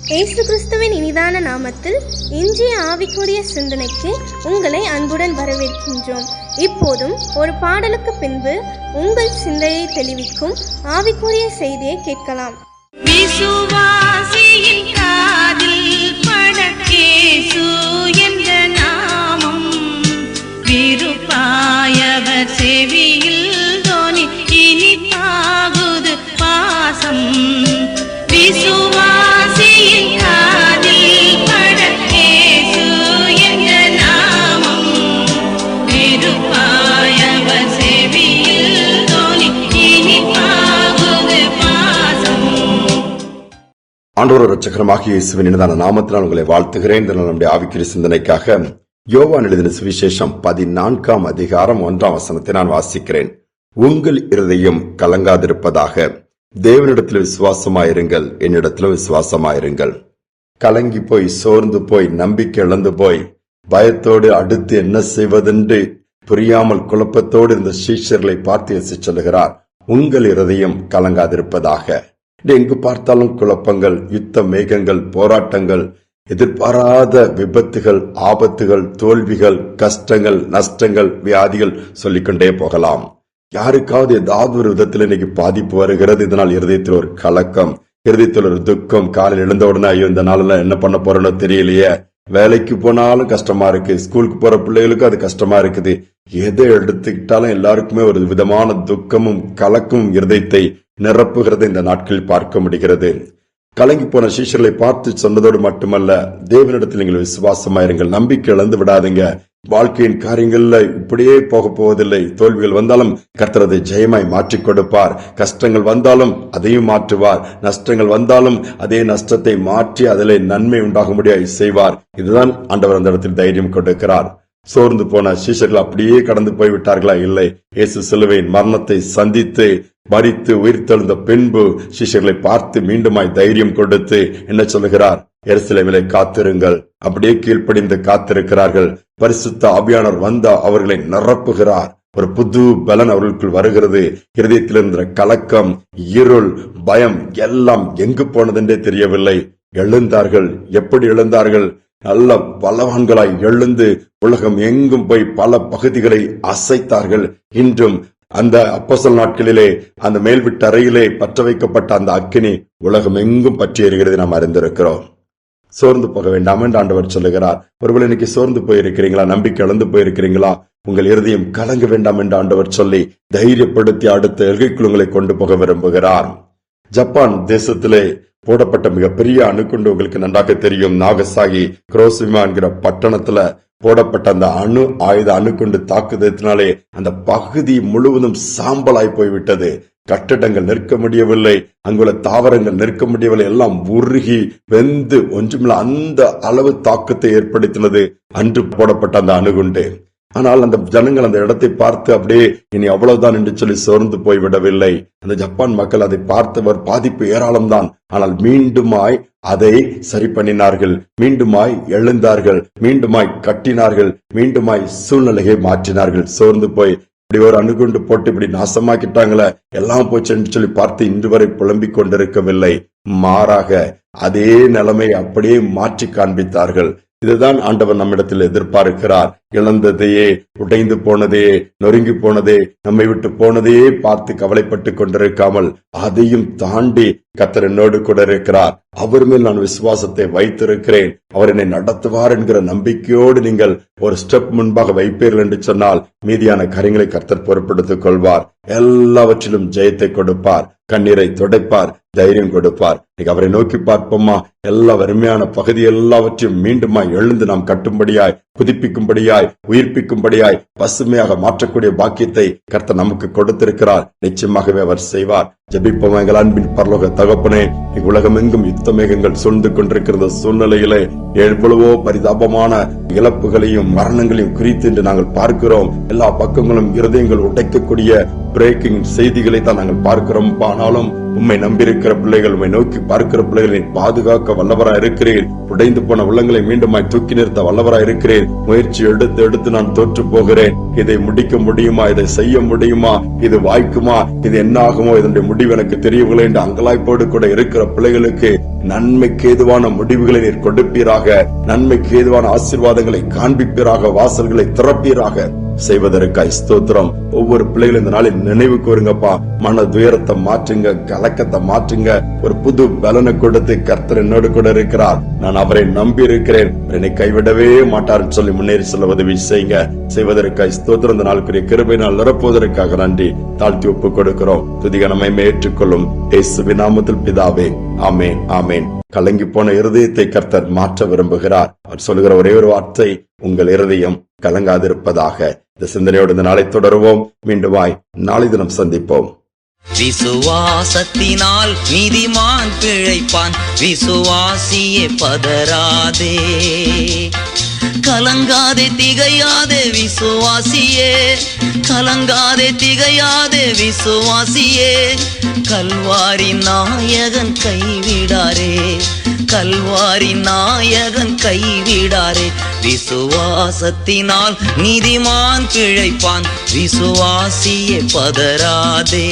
இயேசு கிறிஸ்துவின் இனிதான நாமத்தில் இன்றைய ஆவிக்குரிய சிந்தனைக்கு உங்களை அன்புடன் வரவேற்கின்றோம். இப்போதும் ஒரு பாடலுக்கு பின்பு உங்கள் சிந்தையை தெளிவிக்கும் ஆவிக்குரிய செய்தியை கேட்கலாம். விசுவாசியின் காதில் படக்கேசு என்ற நாமம் விருப்பாயவர் செவியில் தோனி இனிப்பாகுது பாசம். விசுவாசியின் காதில் படக்கேசு என்ற நாமம் விருப்பாயவர் செவியில் தோனி இனிப்பாகுது பாசம். ஆண்டவர் இரட்சகருமாகிய இயேசுவின் இனிதான நாமத்தினால் உங்களை வாழ்த்துகிறேன். நம்முடைய ஆவிக்குரிய சிந்தனைக்காக யோவான் எழுதின சுவிசேஷம் 14ஆம் அதிகாரம் 1ஆம் வசனத்தை நான் வாசிக்கிறேன். உங்கள் இருதயம் கலங்காதிருப்பதாக, தேவனிடத்தில் விசுவாசமாயிருங்கள், என்னிடத்தில் விசுவாசமாயிருங்கள். கலங்கி போய், சோர்ந்து போய், நம்பிக்கை இழந்து போய், பயத்தோடு அடுத்து என்ன செய்வதென்று புரியாமல் குழப்பத்தோடு இருந்த சீஷர்களை பார்த்து இயேசு சொல்லுகிறார், உங்கள் இருதயம் கலங்காதிருப்பதாக. எங்கு பார்த்தாலும் குழப்பங்கள், யுத்த மேகங்கள், போராட்டங்கள், எதிர்பாராத விபத்துகள், ஆபத்துகள், தோல்விகள், கஷ்டங்கள், நஷ்டங்கள், வியாதிகள் சொல்லிக்கொண்டே போகலாம். யாருக்காவது ஏதாவது ஒரு விதத்தில் இன்னைக்கு பாதிப்பு வருகிறது. இதனால் இருதயத்தில் ஒரு கலக்கம், இருதயத்தில் ஒரு துக்கம். காலையில் எழுந்த உடனே ஐயோ இந்த நாளெல்லாம் என்ன பண்ண போறோன்னு தெரியலையே, வேலைக்கு போனாலும் கஷ்டமா இருக்கு, ஸ்கூலுக்கு போற பிள்ளைகளுக்கும் அது கஷ்டமா இருக்குது. எதை எடுத்துக்கிட்டாலும் எல்லாருக்குமே ஒரு விதமான துக்கமும் கலக்கமும் இருதயத்தை நிரப்புகிறது இந்த நாட்களில் பார்க்க முடிகிறது. கலங்கி போன சீஷர்களை பார்த்து சொன்னதோடு மட்டுமல்ல, தேவனிடத்தில் நீங்கள் விசுவாசமாயிருங்கள், நம்பிக்கை இழந்து விடாதீங்க. வாழ்க்கையின் காரியங்கள்ல இப்படியே போக போவதில்லை. தோல்விகள் வந்தாலும் கர்த்தர் அதை ஜெயமாய் மாற்றிக் கொடுப்பார். கஷ்டங்கள் வந்தாலும் அதையும் மாற்றுவார். நஷ்டங்கள் வந்தாலும் அதே நஷ்டத்தை மாற்றி அதிலே நன்மை உண்டாகும்படியாய் செய்வார். இதுதான் ஆண்டவர் அந்த இடத்தில் தைரியம் கொடுக்கிறார். சோர்ந்து போன சீஷர்கள் அப்படியே கடந்து போய்விட்டார்களா? இல்லை. இயேசு சிலுவையின் மரணத்தை சந்தித்து மரித்து உயிர்த்தெழுந்த பின்பு சீஷர்களை பார்த்து மீண்டுமாய் தைரியம் கொடுத்து என்ன சொல்லுகிறார்? எருசலேமிலே காத்திருங்கள். அப்படியே கீழ்ப்படிந்து காத்திருக்கிறார்கள். பரிசுத்த ஆவியானவர் வந்த அவர்களை நிரப்புகிறார். ஒரு புது பலன் அவர்களுக்குள் வருகிறது. இருதயத்தில் இருந்த கலக்கம், இருள், பயம் எல்லாம் எங்கு போனதென்றே தெரியவில்லை. எழுந்தார்கள். எப்படி எழுந்தார்கள்? நல்ல பலவான்களாய் எழுந்து உலகம் எங்கும் போய் பல பகுதிகளை அசைத்தார்கள். இன்றும் அந்த அப்போஸ்தலர் நாட்களிலே அந்த மேல்விட்டு அறையிலே பற்ற வைக்கப்பட்ட அந்த அக்கினி உலகம் எங்கும் பற்றி எரிகிறது நாம் அறிந்திருக்கிறோம். சோர்ந்து போக வேண்டாம் என்று ஆண்டவர் சொல்லுகிறார். ஒருவேளை இன்னைக்கு சோர்ந்து போயிருக்கிறீங்களா? நம்பிக்கை இழந்து போயிருக்கிறீங்களா? உங்கள் இருதயம் கலங்க வேண்டாம் என்று ஆண்டவர் சொல்லி தைரியப்படுத்தி அடுத்த எல்கைக்குள் உங்களை கொண்டு போக விரும்புகிறார். ஜப்பான் தேசத்திலே போடப்பட்ட மிகப்பெரிய அணுகுண்டு உங்களுக்கு நன்றாக தெரியும். நாகசாகி குரோசிமா என்கிற பட்டணத்துல போடப்பட்ட அந்த அணுகுண்டு தாக்குதலினாலே அந்த பகுதி முழுவதும் சாம்பலாய் போய்விட்டது. கட்டடங்கள் நிற்க முடியவில்லை, அங்குள்ள தாவரங்கள் நிற்க முடியவில்லை, எல்லாம் உருகி வெந்து ஒன்றுமில்ல. அந்த அளவு தாக்கத்தை ஏற்படுத்தினது அன்று போடப்பட்ட அந்த அணுகுண்டு. ஆனால் அந்த ஜனங்கள் அந்த இடத்தை பார்த்து அப்படியே இனி அவ்வளவுதான் என்று சொல்லி சோர்ந்து போய்விடவில்லை. அந்த ஜப்பான் மக்கள் அதை பார்த்தவர் பாதிப்பு ஏராளம்தான். ஆனால் மீண்டுமாய் அதை சரி பண்ணினார்கள், மீண்டுமாய் எழுந்தார்கள், மீண்டுமாய் கட்டினார்கள், மீண்டுமாய் சூழ்நிலையை மாற்றினார்கள். சோர்ந்து போய் இப்படி ஒரு அணுகுண்டு போட்டு இப்படி நாசமாக்கிட்டாங்களே, எல்லாம் போச்சுன்னு சொல்லி பார்த்து இன்று வரை புலம்பிக் கொண்டிருக்கவில்லை. மாறாக அதே நிலைமை அப்படியே மாற்றி காண்பித்தார்கள். இதுதான் ஆண்டவர் நம்மிடத்தில் எதிர்பார்க்கிறார். இழந்ததையே, உடைந்து போனதையே, நொறுங்கி போனதே, நம்மை விட்டு போனதையே பார்த்து கவலைப்பட்டு கொண்டிருக்காமல் அதையும் தாண்டி கர்த்தர் என்னோடு கூட இருக்கிறார், அவர் மேல் நான் விசுவாசத்தை வைத்திருக்கிறேன், அவர் என்னை நடத்துவார் என்கிற நம்பிக்கையோடு நீங்கள் ஒரு ஸ்டெப் முன்பாக வைப்பீர்கள் என்று சொன்னால் மீதியான காரியங்களை கர்த்தர் பொறுப்படுத்திக் கொள்வார். எல்லாவற்றிலும் ஜெயத்தை கொடுப்பார், கண்ணீரை துடைப்பார், தைரியம் கொடுப்பார். அவரை நோக்கி பார்ப்போமா? எல்லா வறுமையான பகுதி எல்லாவற்றையும் மீண்டுமாய் எழுந்து நாம் கட்டும்படியாய், புதுப்பிக்கும்படியாய், உயிர்ப்பிக்கும்படியாய், பசுமையாக மாற்றக்கூடிய பாக்கியத்தை கர்த்தர் நமக்கு கொடுத்திருக்கிறார். நிச்சயமாகவே அவர் செய்வார். ஜெபிப்போம். எங்கள் அன்பின் பரலோக தகப்பனே, உலகம் எங்கும் யுத்த மேகங்கள் சூழ்ந்து கொண்டிருக்கிற சூழ்நிலையிலே எவ்வளவோ பரிதாபமான இழப்புகளையும் மரணங்களையும் குறித்து இன்று நாங்கள் பார்க்கிறோம். எல்லா பக்கங்களும் இருதயங்கள் உடைக்கக்கூடிய பிரேக்கிங் செய்திகளை தான் நாங்கள் பார்க்கிறோம். ஆனாலும் உம்மை நம்பியிருக்கிற பிள்ளைகள், உம்மை நோக்கி பார்க்கிற பிள்ளைகளை பாதுகாக்க வல்லவராய் இருக்கிறேன். உடைந்து போன உள்ளங்களை மீண்டுமாய் தூக்கி நிறுத்த வல்லவராய் இருக்கிறேன். முயற்சி எடுத்து நான் தோற்று போகிறேன். இதை முடிக்க முடியுமா? இதை செய்ய முடியுமா? இது வாய்க்குமா? இது என்ன ஆகுமோ? இதனுடைய முடிவு எனக்கு தெரியவில்லை என்று அங்கலாய்ப்போடு கூட இருக்கிற பிள்ளைகளுக்கு நன்மைக்கு ஏதுவான முடிவுகளை நீர் கொடுப்பீராக. நன்மைக்கு ஏதுவான ஆசீர்வாதங்களை காண்பிப்பீராக. வாசல்களை திறப்பீராக. செய்வதற்காய் ஸ்தோத்திரம். ஒவ்வொரு பிள்ளைகளும் இந்த நாளில் நினைவுக்கு வருங்கப்பா. மன துயரத்தை மாற்றுங்க, கலக்கத்தை மாற்றுங்க. ஒரு புது பலனை கொடுத்து கர்த்தர் என்னோடு கூட இருக்கிறார், நான் அவரை நம்பி இருக்கிறேன், என்னை கைவிடவே மாட்டார்னு சொல்லி முன்னேறி செல்ல உதவி செய்யுங்க. செய்வதற்காய் ஸ்தோத்திரம். இந்த நாளுக்குரிய கிருபை நாள் நிரப்புவதற்காக நன்றி. தாழ்த்தி ஒப்பு கொடுக்கிறோம். துதிகனமை ஏற்றுக்கொள்ளும் இயேசுவின் நாமத்தில் பிதாவே, ஆமேன், ஆமேன். கலங்கி போன இருதயத்தை கர்த்தர் மாற்ற விரும்புகிறார். அவர் சொல்லுகிற ஒரே ஒரு வார்த்தை, உங்கள் இருதயம் கலங்காதிருப்பதாக. இந்த சிந்தனையோடு இந்த நாளை தொடருவோம். மீண்டுமாய் நாளை தினம் சந்திப்போம். விசுவாசத்தினால் நீதிமான் பிழைப்பான். விசுவாசியே பதறாதே, கலங்காதே திகையாதே விசுவாசியே, கலங்காதே திகையாதே விசுவாசியே. கல்வாரி நாயகன் கைவிடாரே, கல்வாரி நாயகன் கைவிடாரே. விசுவாசத்தினால் நீதிமான் பிழைப்பான். விசுவாசியே பதறாதே.